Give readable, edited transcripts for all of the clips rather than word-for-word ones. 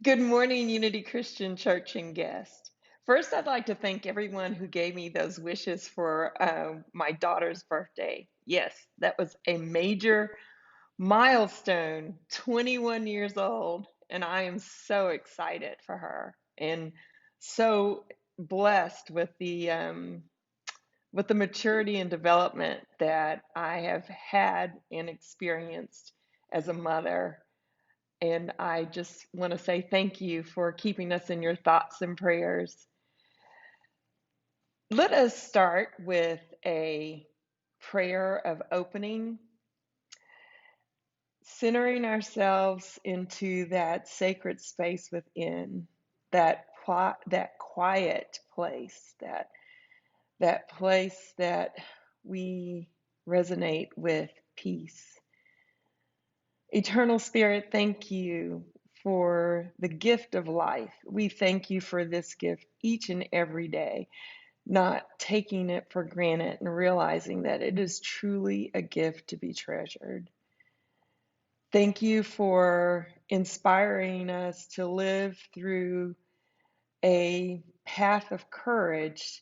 Good morning, Unity Christian Church and guest. First, I'd like to thank everyone who gave me those wishes for my daughter's birthday. Yes, that was a major milestone, 21 years old, and I am so excited for her and so blessed with the maturity and development that I have had and experienced as a mother. And I just want to say thank you for keeping us in your thoughts and prayers. Let us start with a prayer of opening, centering ourselves into that sacred space within, that quiet place, that place that we resonate with peace. Eternal Spirit, thank you for the gift of life. We thank you for this gift each and every day, not taking it for granted and realizing that it is truly a gift to be treasured. Thank you for inspiring us to live through a path of courage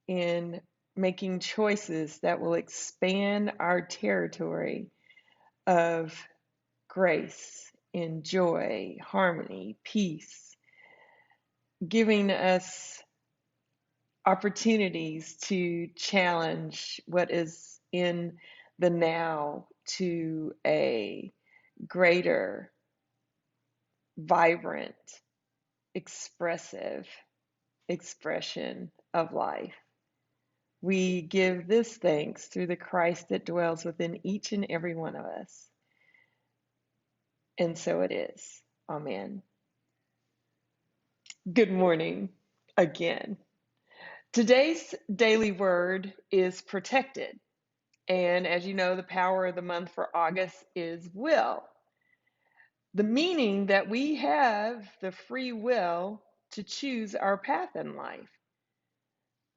in making choices that will expand our territory of grace and joy, harmony, peace, giving us opportunities to challenge what is in the now to a greater, vibrant, expressive expression of life. We give this thanks through the Christ that dwells within each and every one of us. And so it is. Amen. Good morning again. Today's daily word is protected. And as you know, the power of the month for August is will. The meaning that we have the free will to choose our path in life.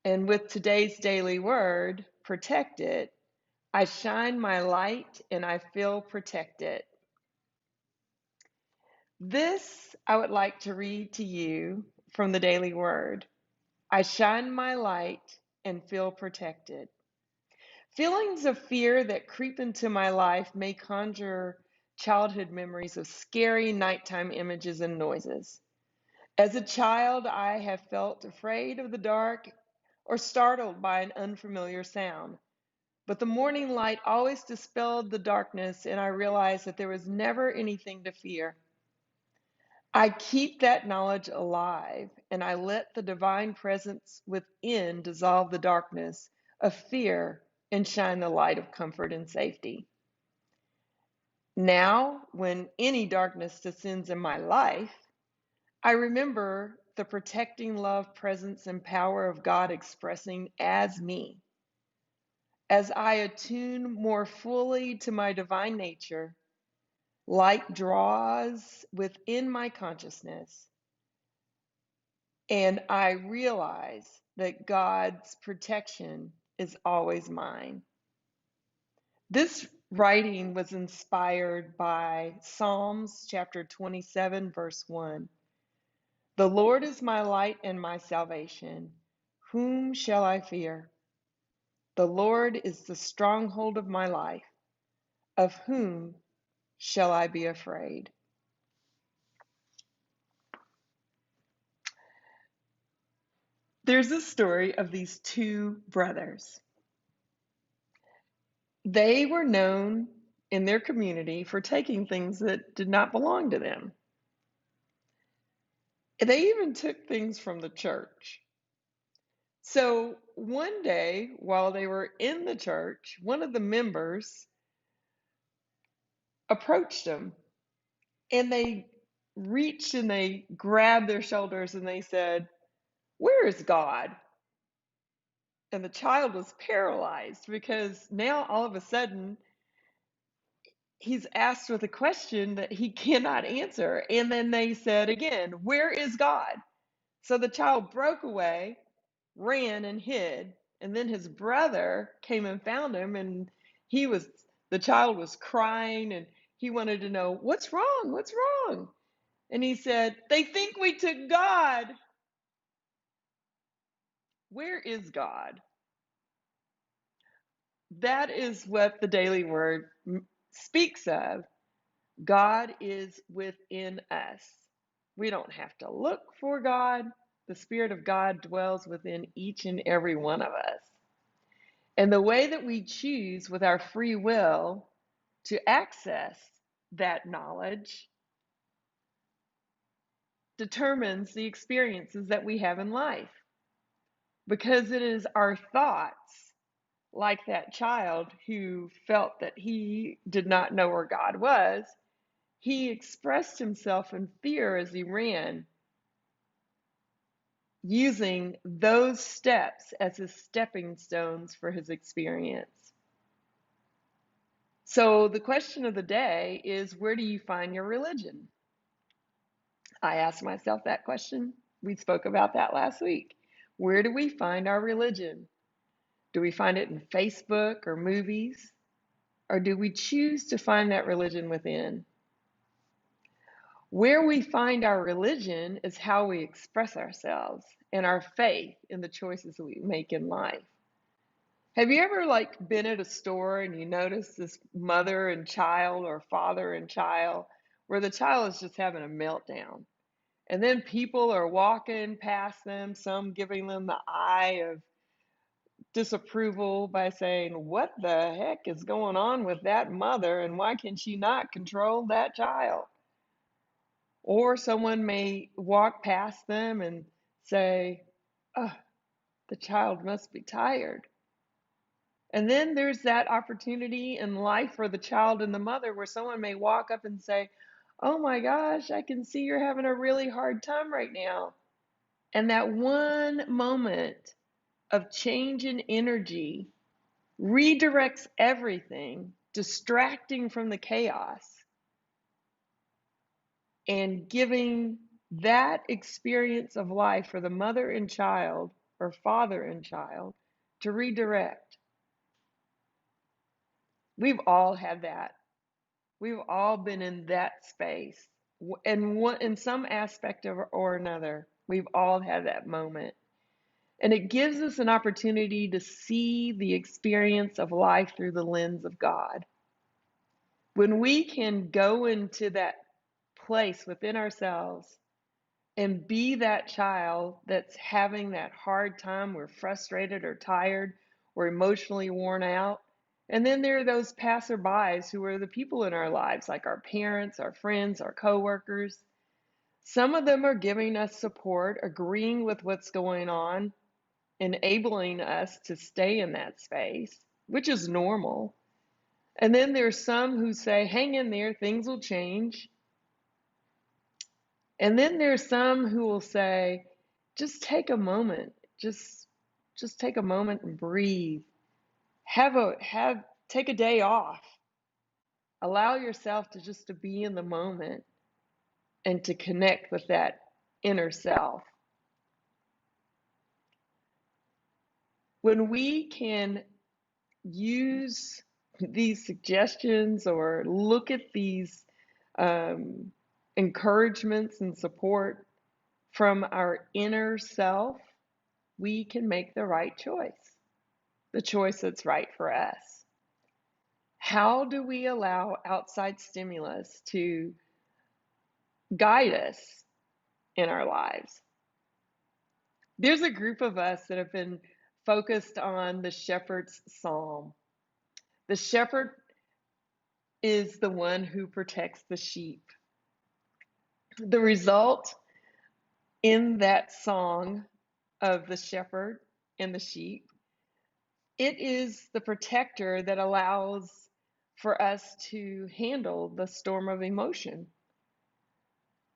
And with today's daily word, protected, I shine my light and I feel protected. This I would like to read to you from the daily word. I shine my light and feel protected. Feelings of fear that creep into my life may conjure childhood memories of scary nighttime images and noises. As a child, I have felt afraid of the dark or startled by an unfamiliar sound. But the morning light always dispelled the darkness, and I realized that there was never anything to fear. I keep that knowledge alive, and I let the divine presence within dissolve the darkness of fear and shine the light of comfort and safety. Now, when any darkness descends in my life, I remember the protecting love, presence, and power of God expressing as me. As I attune more fully to my divine nature, light draws within my consciousness, and I realize that God's protection is always mine. This writing was inspired by Psalms chapter 27, verse 1. The Lord is my light and my salvation. Whom shall I fear? The Lord is the stronghold of my life. Of whom shall I be afraid? There's a story of these two brothers. They were known in their community for taking things that did not belong to them. They even took things from the church. So one day, while they were in the church, one of the members approached them and they reached and they grabbed their shoulders and they said, "Where is God?" And the child was paralyzed because now all of a sudden he's asked with a question that he cannot answer. And then they said again, "Where is God?" So the child broke away, ran and hid, and then his brother came and found him, and he was the child was crying and he wanted to know, "What's wrong? What's wrong?" And he said, "They think we took God." Where is God? That is what the daily word speaks of. God is within us. We don't have to look for God. The Spirit of God dwells within each and every one of us. And the way that we choose with our free will to access that knowledge determines the experiences that we have in life. Because it is our thoughts, like that child who felt that he did not know where God was, he expressed himself in fear as he ran, using those steps as his stepping stones for his experience. So the question of the day is, where do you find your religion? I asked myself that question. We spoke about that last week. Where do we find our religion? Do we find it in Facebook or movies? Or do we choose to find that religion within? Where we find our religion is how we express ourselves and our faith in the choices that we make in life. Have you ever been at a store and you notice this mother and child or father and child where the child is just having a meltdown? And then people are walking past them, some giving them the eye of disapproval by saying, "What the heck is going on with that mother, and why can she not control that child?" Or someone may walk past them and say, "Oh, the child must be tired." And then there's that opportunity in life for the child and the mother where someone may walk up and say, "Oh my gosh, I can see you're having a really hard time right now." And that one moment of change in energy redirects everything, distracting from the chaos and giving that experience of life for the mother and child or father and child to redirect. We've all had that. We've all been in that space. And in some aspect or another, we've all had that moment. And it gives us an opportunity to see the experience of life through the lens of God. When we can go into that place within ourselves and be that child that's having that hard time, we're frustrated or tired or emotionally worn out. And then there are those passerbys who are the people in our lives, like our parents, our friends, our coworkers. Some of them are giving us support, agreeing with what's going on, enabling us to stay in that space, which is normal. And then there's some who say, "Hang in there, things will change." And then there's some who will say, "Just take a moment. Just take a moment and breathe. Take a day off. Allow yourself to be in the moment and to connect with that inner self." When we can use these suggestions or look at these encouragements and support from our inner self, we can make the right choice, the choice that's right for us. How do we allow outside stimulus to guide us in our lives? There's a group of us that have been focused on the shepherd's psalm. The shepherd is the one who protects the sheep. The result in that song of the shepherd and the sheep, it is the protector that allows for us to handle the storm of emotion,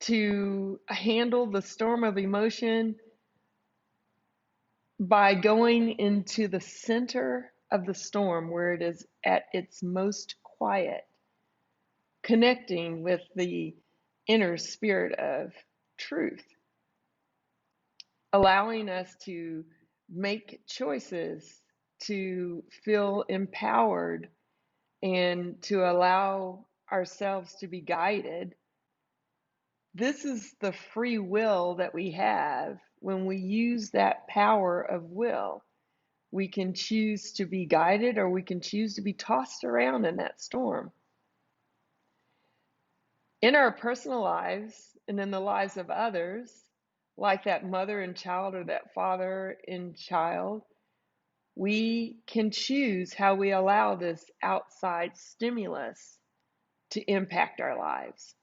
to handle the storm of emotion by going into the center of the storm where it is at its most quiet, connecting with the inner spirit of truth, allowing us to make choices, to feel empowered, and to allow ourselves to be guided This is the free will that we have. When we use that power of will, we can choose to be guided or we can choose to be tossed around in that storm. In our personal lives and in the lives of others, like that mother and child or that father and child, we can choose how we allow this outside stimulus to impact our lives.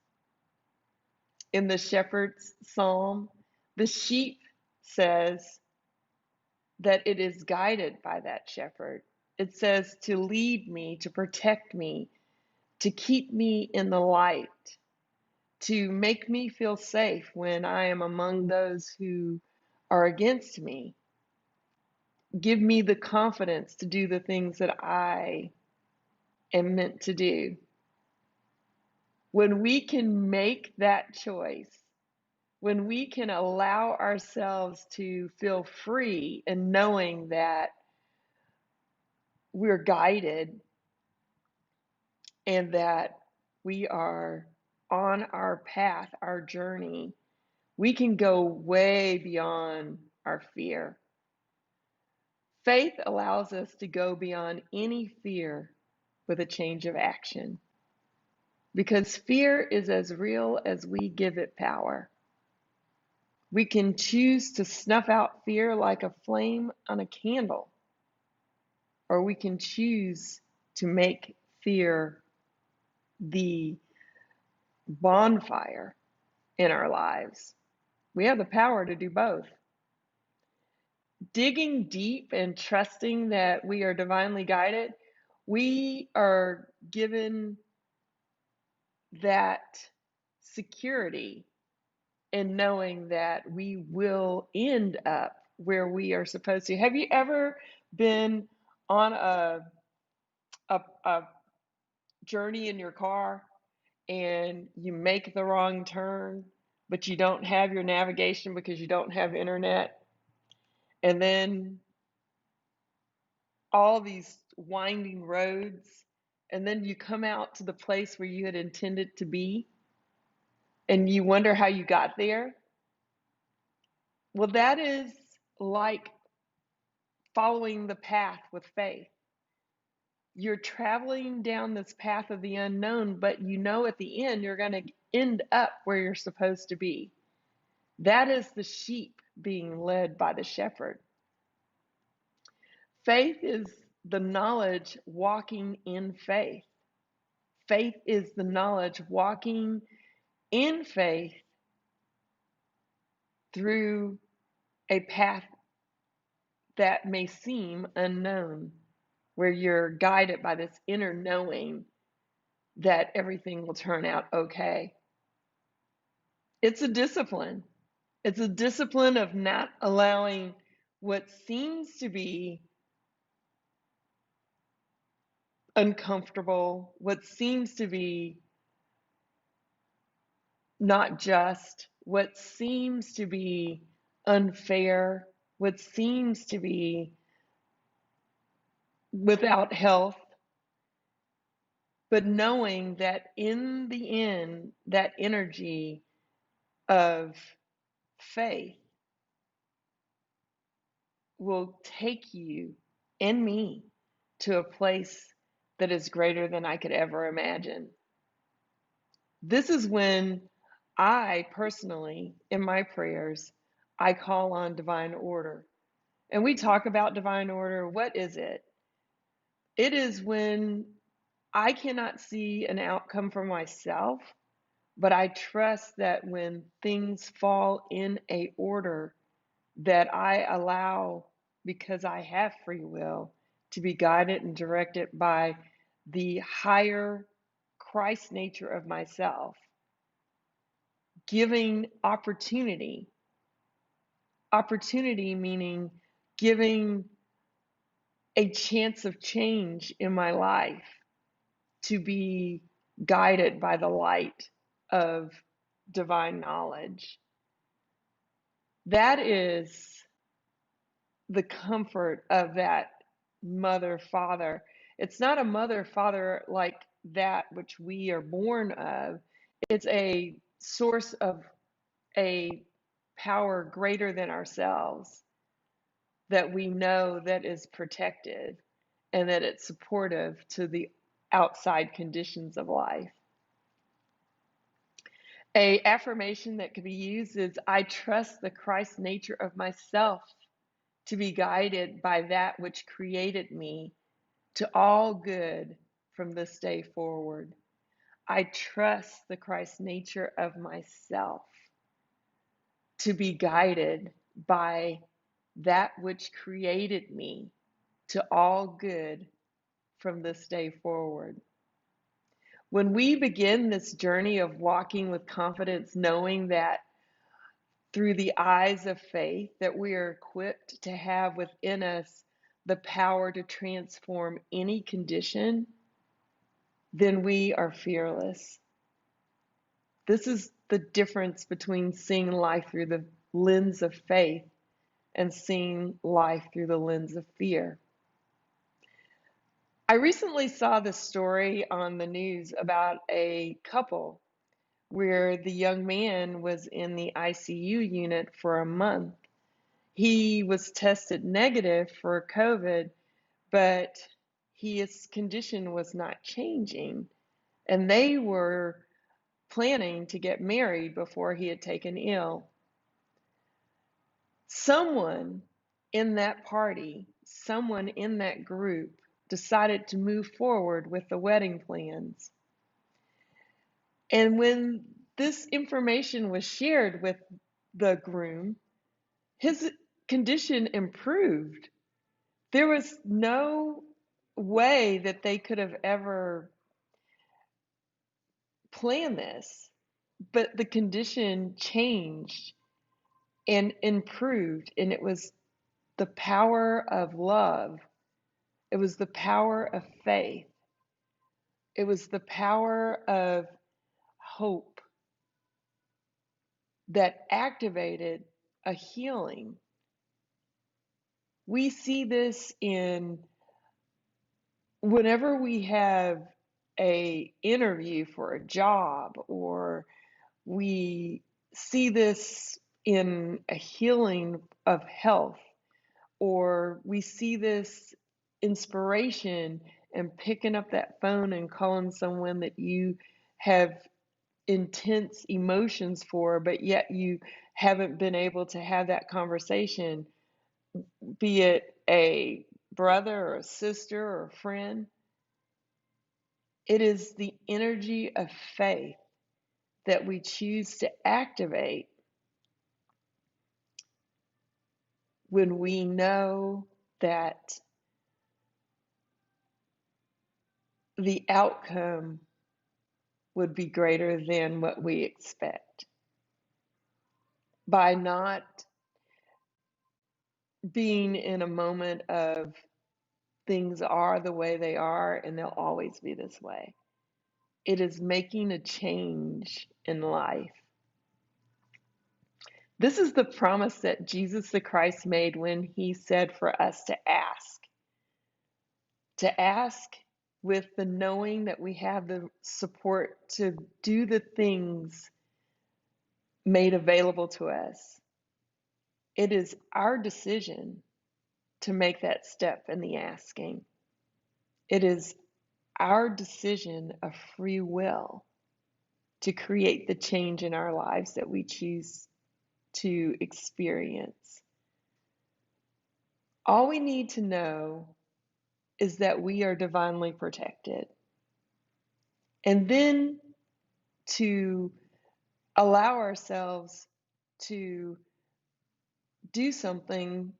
In the shepherd's psalm, the sheep says that it is guided by that shepherd. It says to lead me, to protect me, to keep me in the light, to make me feel safe when I am among those who are against me. Give me the confidence to do the things that I am meant to do. When we can make that choice, when we can allow ourselves to feel free and knowing that we're guided and that we are on our path, our journey, we can go way beyond our fear. Faith allows us to go beyond any fear with a change of action because fear is as real as we give it power. We can choose to snuff out fear like a flame on a candle, or we can choose to make fear the bonfire in our lives. We have the power to do both. Digging deep and trusting that we are divinely guided, we are given that security in knowing that we will end up where we are supposed to. Have you ever been on a journey in your car and you make the wrong turn, but you don't have your navigation because you don't have internet? And then all these winding roads, and then you come out to the place where you had intended to be, and you wonder how you got there. Well, that is like following the path with faith. You're traveling down this path of the unknown, but you know at the end you're going to end up where you're supposed to be. That is the sheep being led by the shepherd. Faith is the knowledge walking in faith. Faith is the knowledge walking in faith through a path that may seem unknown, where you're guided by this inner knowing that everything will turn out okay. It's a discipline. It's a discipline of not allowing what seems to be uncomfortable, what seems to be not just, what seems to be unfair, what seems to be without health, but knowing that in the end, that energy of faith will take you and me to a place that is greater than I could ever imagine. This is when I personally, in my prayers, I call on divine order. And we talk about divine order. What is it? It is when I cannot see an outcome for myself, but I trust that when things fall in a order, that I allow, because I have free will, to be guided and directed by the higher Christ nature of myself, giving opportunity meaning giving a chance of change in my life to be guided by the light of divine knowledge. That is the comfort of that mother father. It's not a mother father like that which we are born of. It's a source of a power greater than ourselves that we know that is protected and that it's supportive to the outside conditions of life. A affirmation that could be used is, I trust the Christ nature of myself to be guided by that which created me to all good from this day forward. I trust the Christ nature of myself to be guided by that which created me to all good from this day forward. When we begin this journey of walking with confidence, knowing that through the eyes of faith that we are equipped to have within us the power to transform any condition, then we are fearless. This is the difference between seeing life through the lens of faith and seeing life through the lens of fear. I recently saw this story on the news about a couple where the young man was in the ICU unit for a month. He was tested negative for COVID, but his condition was not changing. And they were planning to get married before he had taken ill. Someone in that party, someone in that group decided to move forward with the wedding plans. And when this information was shared with the groom, his condition improved. There was no way that they could have ever planned this, but the condition changed and improved, and it was the power of love. It was the power of faith. It was the power of hope that activated a healing. We see this in whenever we have a interview for a job, or we see this in a healing of health, or we see this inspiration and picking up that phone and calling someone that you have intense emotions for, but yet you haven't been able to have that conversation, be it a brother or a sister or a friend. It is the energy of faith that we choose to activate when we know that the outcome would be greater than what we expect. By not being in a moment of things are the way they are and they'll always be this way. It is making a change in life. This is the promise that Jesus the Christ made when he said for us to ask with the knowing that we have the support to do the things made available to us. It is our decision to make that step in the asking. It is our decision of free will to create the change in our lives that we choose to experience. All we need to know is that we are divinely protected. And then to allow ourselves to do something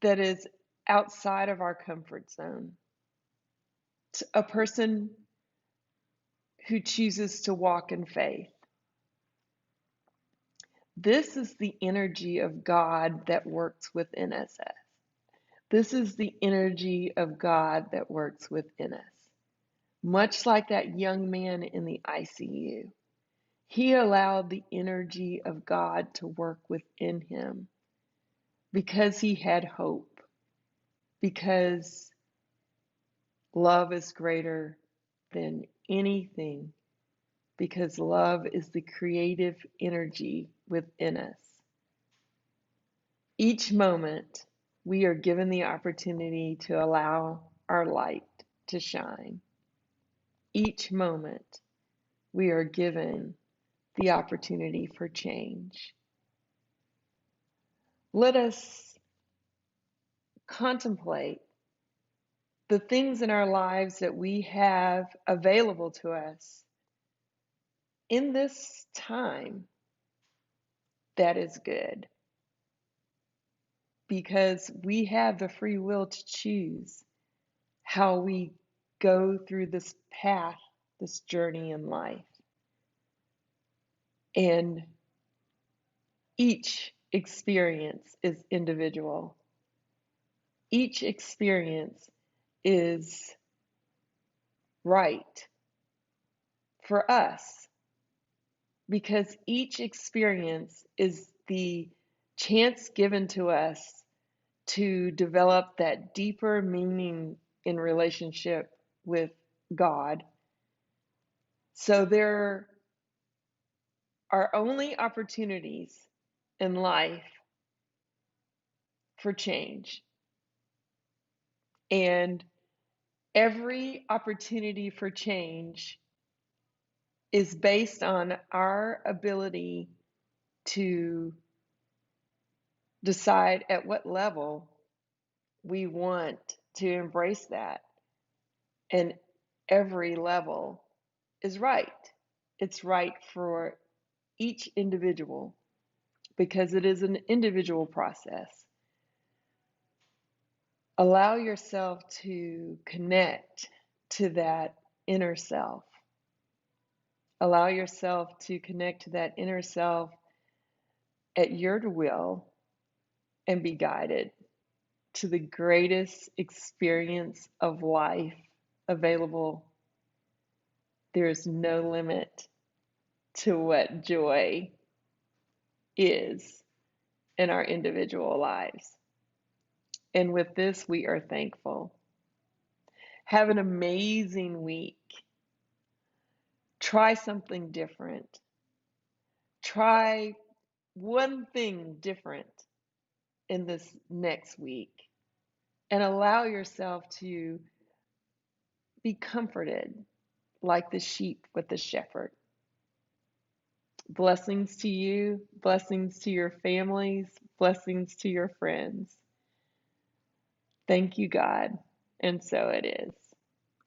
that is outside of our comfort zone. A person who chooses to walk in faith. This is the energy of God that works within us. This is the energy of God that works within us. Much like that young man in the ICU, he allowed the energy of God to work within him because he had hope, because love is greater than anything, because love is the creative energy within us. Each moment, we are given the opportunity to allow our light to shine. Each moment, we are given the opportunity for change. Let us contemplate the things in our lives that we have available to us in this time that is good, because we have the free will to choose how we go through this path, this journey in life. And each experience is individual. Each experience is right for us, because each experience is the chance given to us to develop that deeper meaning in relationship with God. So there are only opportunities in life for change. And every opportunity for change is based on our ability to decide at what level we want to embrace that. And every level is right. It's right for each individual because it is an individual process. Allow yourself to connect to that inner self. Allow yourself to connect to that inner self at your will and be guided to the greatest experience of life available. There is no limit to what joy is in our individual lives. And with this, we are thankful. Have an amazing week. Try something different. Try one thing different in this next week and allow yourself to be comforted like the sheep with the shepherd. Blessings to you, blessings to your families, blessings to your friends. Thank you, God, and so it is.